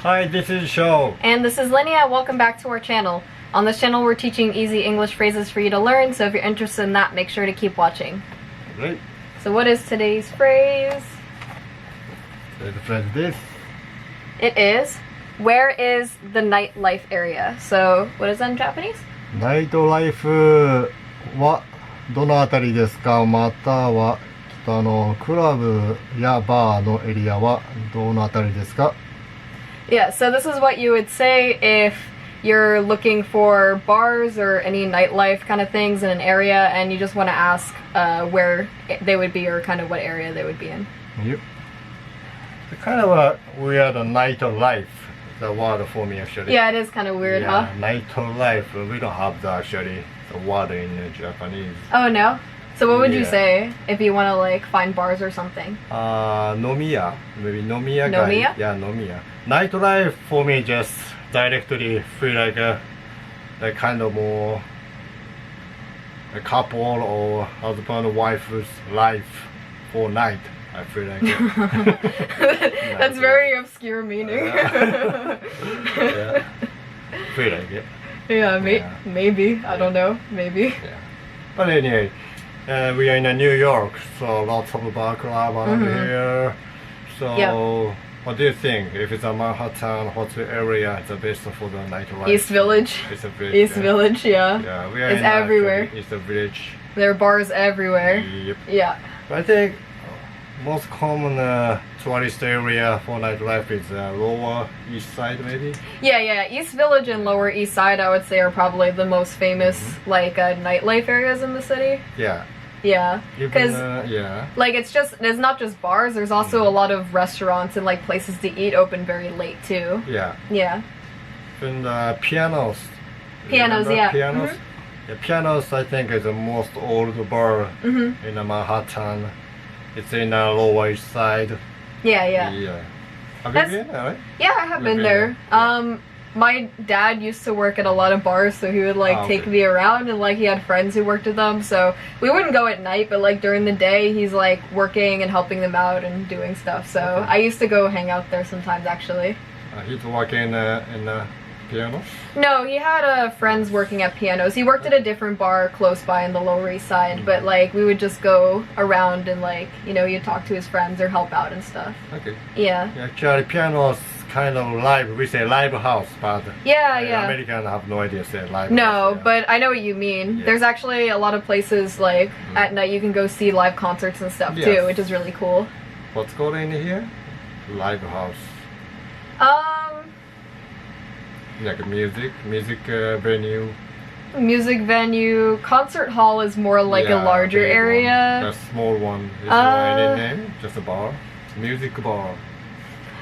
Hi, this is Show. And this is Linnea. Welcome back to our channel. On this channel, we're teaching easy English phrases for you to learn, so if you're interested in that, make sure to keep watching. Right. So what is today's phrase? Today's phrase is this. It is, where is the nightlife area? So, what is that in Japanese? ナイトライフはどのあたりですか？または北のクラブやバーのエリアはどのあたりですか？ Yeah, so this is what you would say if you're looking for bars or any nightlife kind of things in an area and you just want to ask where they would be or kind of what area they would be in. Yep. It's kind of a weird nightlife, the word for me actually. Yeah, it is kind of weird, yeah, huh? Nightlife, we don't have that actually, the word in Japanese. Oh, no? So what would you Yeah. say if you want to like find bars or something? Nomiya, maybe Nomiya. Nomiya? Yeah, Nomiya. Nightlife for me just directly feel like a kind of more a couple or husband and wife's life for night. I feel like it. That's very obscure meaning. Yeah. Feel like it. Yeah, Yeah. maybe. I don't know. Maybe. Yeah. But anyway, we are in New York, so lots of bar club around here. So, Yep. what do you think? If it's a Manhattan, what's the area is the best for the nightlife? East Village. It's a village. East yeah. Village, yeah. Yeah, we are It's in everywhere. It's a village. There are bars everywhere. Yep. Yeah. But I think most common tourist area for nightlife is Lower East Side, maybe. Yeah. East Village and Lower East Side, I would say, are probably the most famous like nightlife areas in the city. Yeah. Yeah. Even, Because yeah. like it's not just bars. There's also a lot of restaurants and like places to eat open very late too. Yeah. Yeah. Even pianos. Pianos, Remember yeah. Pianos. Yeah, pianos, I think, is the most old bar Mhm. in Manhattan. It's in Lower East Side. Yeah. Yeah. Have That's- you been? Right? Yeah, I have been Okay, there. yeah. My dad used to work at a lot of bars, so he would like Oh, take okay. me around, and like he had friends who worked at them. So we wouldn't go at night, but like during the day, he's like working and helping them out and doing stuff. So Okay. I used to go hang out there sometimes, actually. He's working in pianos. No, he had friends working at pianos. He worked at a different bar close by in the Lower East Side, but like we would just go around and like he'd talk to his friends or help out and stuff. Okay. Yeah. Yeah, actually, pianos kind of live. We say live house, but Yeah. Americans have no idea say live. No, house, yeah. but I know what you mean. Yeah. There's actually a lot of places like at night you can go see live concerts and stuff Yes. too, which is really cool. What's called in here? Live house. Like music venue. Music venue, concert hall is more like a Yeah, larger big one. area. The small one. Is there any name? Just a bar? Music bar.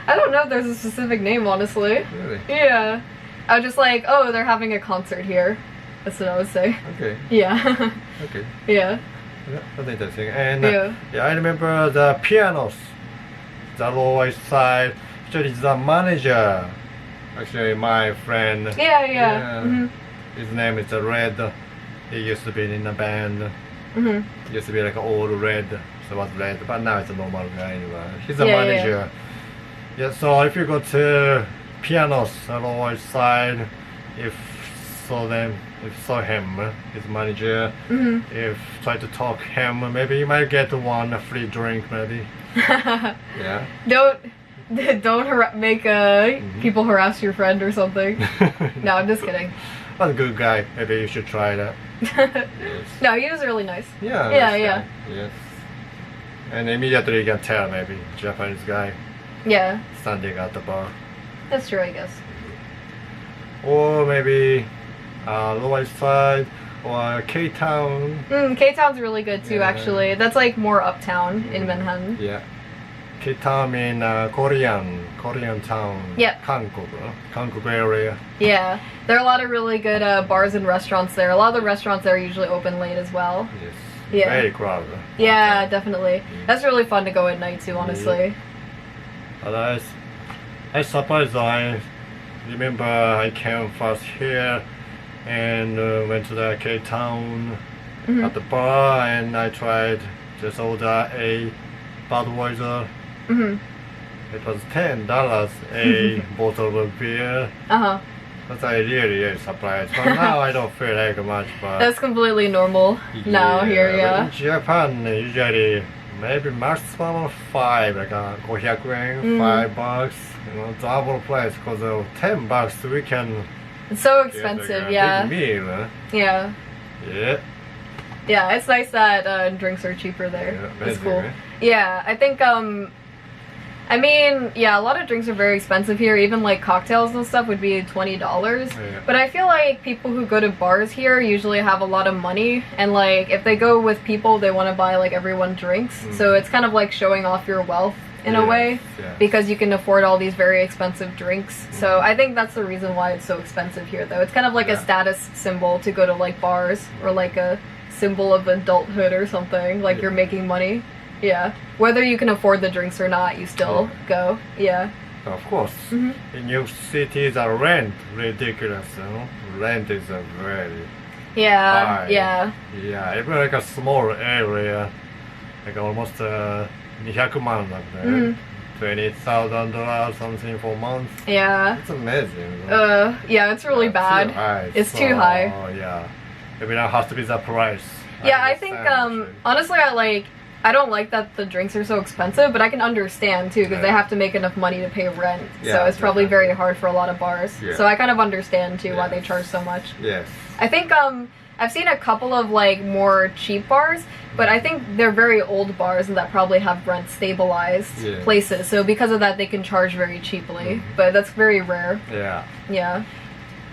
I don't know if there's a specific name, honestly. Really? Yeah. I was just like, oh, they're having a concert here. That's what I would say. Okay. Yeah. Okay. Yeah. Yeah, that's interesting. And Yeah. I remember the pianos. The Lower East Side. Actually, the manager. Actually, my friend. Yeah. Mhm. His name is Red. He used to be in a band. Mhm. He used to be like an old Red. So it was Red, but now it's a normal guy anyway. He's a Yeah, manager. Yeah. So if you go to pianos, Lower East Side, if saw him, his manager, Mhm. if try to talk him, maybe you might get one free drink, maybe. Yeah. Don't make people harass your friend or something. No, I'm just kidding. But a good guy. Maybe you should try that. Yes. No, he was really nice. Yeah. Yeah, nice yeah. guy. Yes. And immediately you can tell maybe Japanese guy Yeah, standing at the bar. that's true, I guess. Or maybe Lower East Side or K-Town. K-Town's really good too, Yeah. actually. That's like more uptown in Manhattan. Yeah. K-Town in Korean town. Yep. Hankook area. Yeah, there are a lot of really good bars and restaurants there. A lot of the restaurants there are usually open late as well. Yes. Yeah. Very crowded. Yeah, definitely. That's really fun to go at night too, honestly. But I surprised. I remember I came first here and went to the K-Town at the bar and I tried just order a Budweiser it was $10 a bottle of beer. Uh-huh. That's I really surprised. But now I don't feel like much. But That's completely normal now here, but yeah. in Japan, usually maybe maximum of 5, like 500 yen, $5. Double price because of $10 we can It's so get expensive, like a yeah. big meal. Yeah. Yeah. Yeah, it's nice that drinks are cheaper there. Yeah, It's amazing, cool. right? Yeah, I think I mean, yeah, a lot of drinks are very expensive here. Even like cocktails and stuff would be $20. Yeah. But I feel like people who go to bars here usually have a lot of money, and like if they go with people, they want to buy like everyone drinks. So it's kind of like showing off your wealth in a way, because you can afford all these very expensive drinks. So I think that's the reason why it's so expensive here, though. It's kind of like a status symbol to go to like bars, or like a symbol of adulthood or something, like you're making money. Yeah, whether you can afford the drinks or not, you still go. Yeah. Of course. In New York City, the rent ridiculous. Rent is a very Yeah. high. Yeah. Yeah, even like a small area, like almost 200万なんで、$20,000 something for a month. Yeah. It's amazing. Yeah, it's really bad. Too high. It's too high. Oh yeah, everything has to be the price. Yeah, I think honestly, I don't like that the drinks are so expensive, but I can understand too, because they have to make enough money to pay rent. So it's probably very hard for a lot of bars. So I kind of understand too why they charge so much. Yes. I think I've seen a couple of like more cheap bars, but I think they're very old bars and that probably have rent stabilized places. So because of that, they can charge very cheaply. But that's very rare. Yeah. Yeah.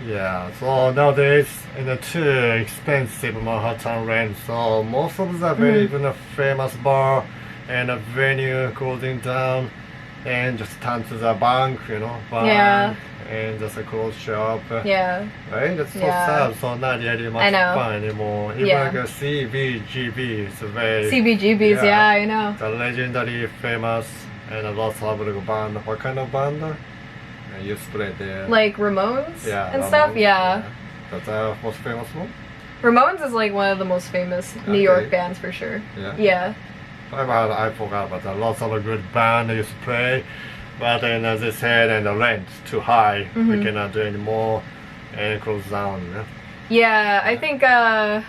Yeah, so nowadays in the too expensive Manhattan rent, so most of the very even a famous bar and a venue closing down, and just turn to the bank, bank, and just a clothes shop. Yeah. Right? That's so sad, so not really much fun anymore. Even like a CBGB is very CBGBs, yeah, I know. The legendary famous and lots of like band. What kind of band? You play there. Like Ramones and Ramones, stuff, yeah. That's the most famous one? Ramones is like one of the most famous New York bands for sure. Yeah. I forgot, but lots of good band used to play. But then as I said, and the rent too high, we cannot do anymore and close down. Yeah, I think yeah,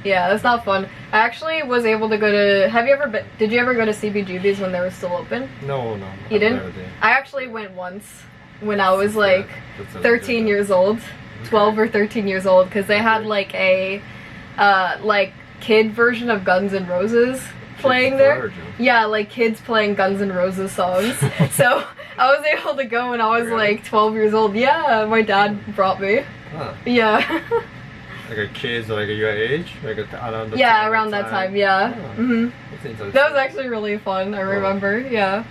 that's not fun. I actually was able to go to did you ever go to CBGB's when they were still open? No. You didn't? I actually went once when I was like 13 years old, 12 or 13 years old, because they had like a like kid version of Guns N' Roses playing there. Yeah, like kids playing Guns N' Roses songs. So I was able to go when I was like 12 years old. Yeah, my dad brought me. Yeah. Like kids like your age? Like around the around that time, yeah. That was actually really fun, I remember, yeah.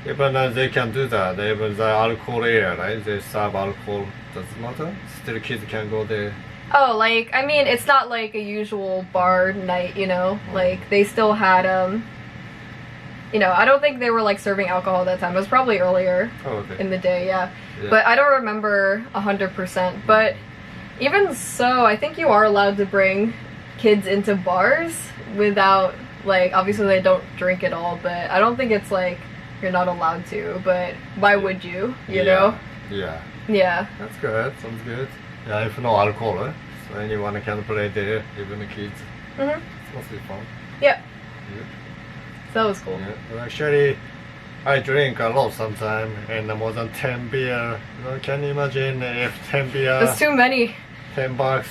Even they can do that, even the alcohol area, right? They serve alcohol, doesn't matter? Still kids can go there. Oh, like, I mean, it's not like a usual bar night, like, they still had, I don't think they were, like, serving alcohol at that time. It was probably earlier in the day, yeah. But I don't remember 100%, but even so, I think you are allowed to bring kids into bars without, like, obviously they don't drink at all, but I don't think it's, like, you're not allowed to, but why would you, you know? Yeah. Yeah. That's good, sounds good. Yeah, if no alcohol, so anyone can play there, even the kids. It must be fun. Yeah. So that was cool. Yeah. But actually, I drink a lot sometimes, and more than 10 beer. Can you imagine if 10 beer... That's too many. $10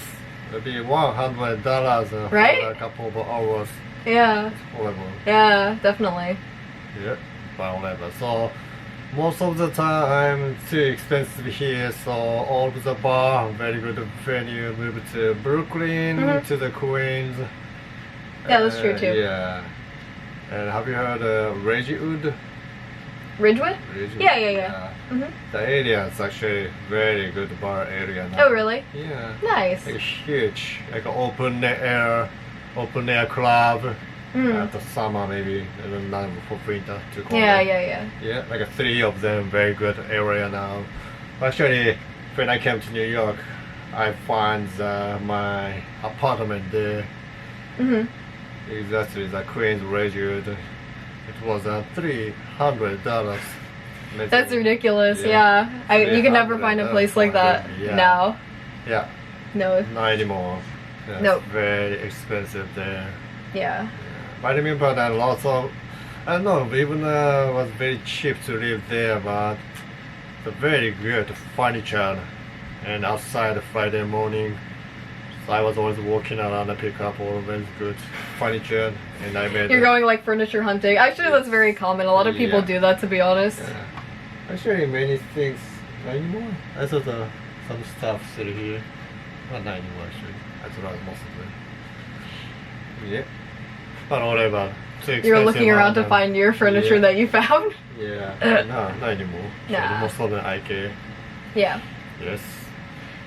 would be $100 right? for a couple of hours. Yeah. It's horrible. Yeah, definitely. Yeah, but whatever. So most of the time too expensive here, so all of the bar, very good venue, moved to Brooklyn, to the Queens. Yeah, that's true too. Yeah. And have you heard of Ridgewood? Ridgewood? Ridgewood? Yeah. The area is actually very good bar area now. Oh, really? Yeah. Nice. Like huge, like open air club. At the summer maybe, even not for winter to come. Yeah. Yeah, like 3 of them, very good area now. Actually, when I came to New York, I found my apartment there. Exactly, the Queens Ridgewood. It was $300 That's ridiculous. Yeah. Yeah, you can never find a place like that now. Yeah. No. Not anymore. Yeah, Nope. It's very expensive there. Yeah. But I remember that lots of, I don't know, even was very cheap to live there, but the very good furniture and outside Friday morning. So I was always walking around and pick up always good furniture, and I made. You're going like furniture hunting. Actually, that's very common. A lot of people do that, to be honest. Yeah. Actually, many things not anymore. I saw some stuff still here. Not anymore actually. I thought most of them. Yeah. But whatever. Too expensive. You're looking around to find your furniture that you found. Yeah. No, not anymore. Nah. Most of them IKEA. Yeah. Yes.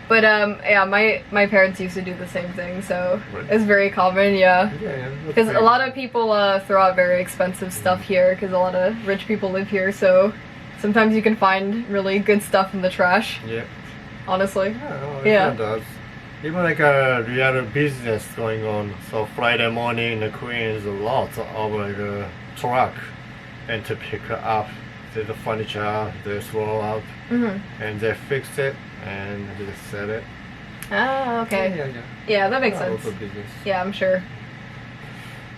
But yeah, my parents used to do the same thing, so Really? it's very common. Yeah. Yeah. Because a lot of people throw out very expensive stuff here because a lot of rich people live here, so sometimes you can find really good stuff in the trash. Yeah. Honestly. Yeah. It does. Even like a real business going on. So Friday morning in the Queens, lots of like a truck and to pick up the furniture, they throw out and they fix it and they sell it. Ah, okay. Yeah. Yeah, that makes Lots sense. of business. Yeah, I'm sure.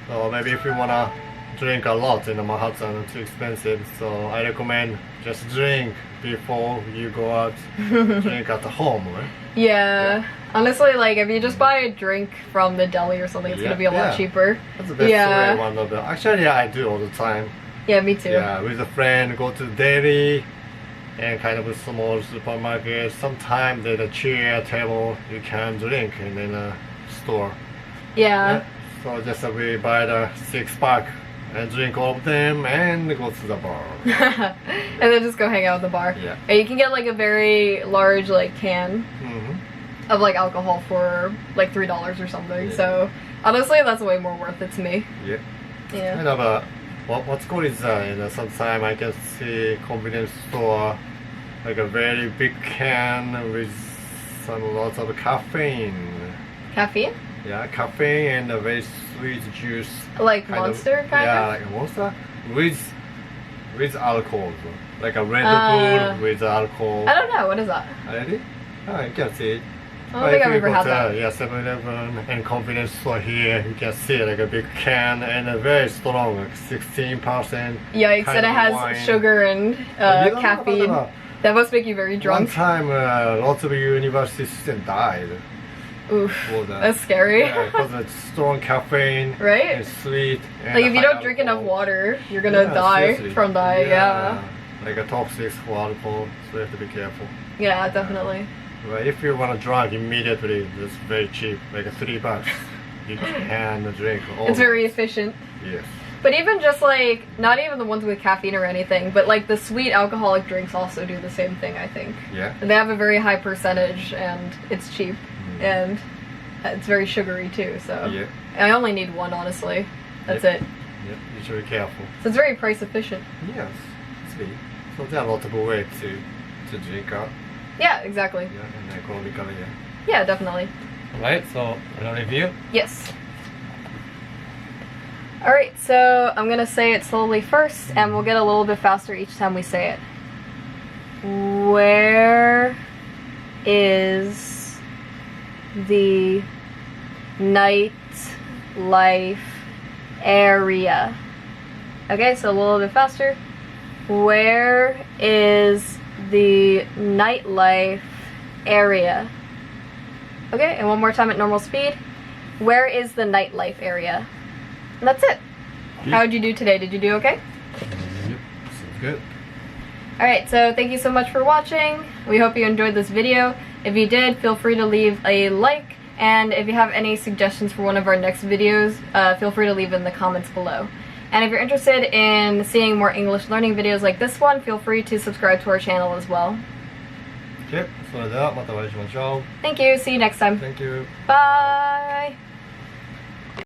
So maybe if you wanna drink a lot in Manhattan, it's too expensive. So I recommend just drink before you go out. Drink at home, right? Yeah. Honestly, like if you just buy a drink from the deli or something, it's gonna be a lot cheaper. That's the best way. One of the actually I do all the time. Yeah, me too. Yeah, with a friend, go to deli and kind of a small supermarket. Sometimes there's a chair, table you can drink in a store. Yeah. So just we buy the 6-pack and drink all of them and go to the bar. And then just go hang out at the bar. Yeah. And you can get like a very large like can of like alcohol for like $3 or something. Yeah. So honestly, that's way more worth it to me. Yeah. Yeah. Kind of what's cool is sometimes I can see convenience store like a very big can with lots of caffeine. Caffeine? Yeah, caffeine and a very sweet juice. Like Monster kind yeah, of? like a Monster with alcohol. Like a Red Bull with alcohol. I don't know, what is that? Already? Oh, you can see it. I don't think I've ever had that. Yeah, 7-Eleven and convenience store here, you can see like a big can and a very strong, like 16%. Yikes, and it has wine. Sugar and caffeine. That must make you very drunk. One time, lots of university students died. Oof, that's scary. Yeah, because it's strong caffeine, right? And sweet. And like if you don't high drink alcohol. enough water, you're gonna die from that. Yeah. Like a toxic for alcohol, so you have to be careful. Yeah, definitely. But if you want to drink immediately, it's very cheap, like $3. You can drink all. It's very efficient. Yes. But even just like, not even the ones with caffeine or anything, but like the sweet alcoholic drinks also do the same thing, I think. Yeah. And they have a very high percentage and it's cheap and it's very sugary too, so. Yeah. I only need one, honestly. That's it. Yep, you should be careful. So it's very price efficient. Yes. Sweet. So there are multiple ways to drink up. Yeah, exactly. Yeah, and economically, yeah. Yeah, definitely. Alright, so review. Yes. Alright, so I'm gonna say it slowly first, and we'll get a little bit faster each time we say it. Where is the nightlife area? Okay, so a little bit faster. Where is the nightlife area? Okay, and one more time at normal speed. Where is the nightlife area? And that's it. How did you do today? Did you do okay? Yep, sounds good. Alright, so thank you so much for watching. We hope you enjoyed this video. If you did, feel free to leave a like. And if you have any suggestions for one of our next videos, feel free to leave in the comments below. And if you're interested in seeing more English learning videos like this one, feel free to subscribe to our channel as well. Okay, それではまたお会いしましょう。 Thank you. See you next time. Thank you. Bye.